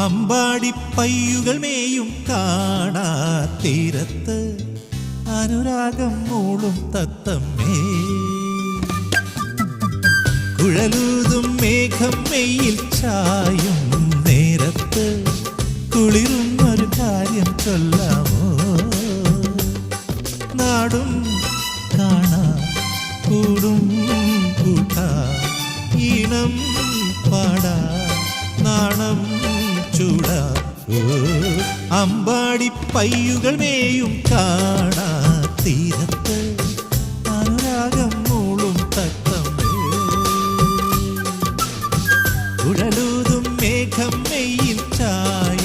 അമ്പാടി പയ്യുകൾ മേയും കാണാ തീരത്ത് അനുരാഗം മൂളും തത്തമ്മേ കുഴലൂതും മേഘം മെയ്യിൽ ചായും നേരത്ത് കുളിരുന്നൊരു കാര്യം ചൊല്ലാമോ നാടും കാണാ കൂടും കൂട്ടാ ഈണം പാടാ നാണം ചൂടാ അമ്പാടി പയ്യുകൾ മേയും കാണാ തീരത്ത് അനുരാഗം മൂളും തത്തമ്മേ കുഴലൂതും മേഘം മെയ്യിൽ ചായ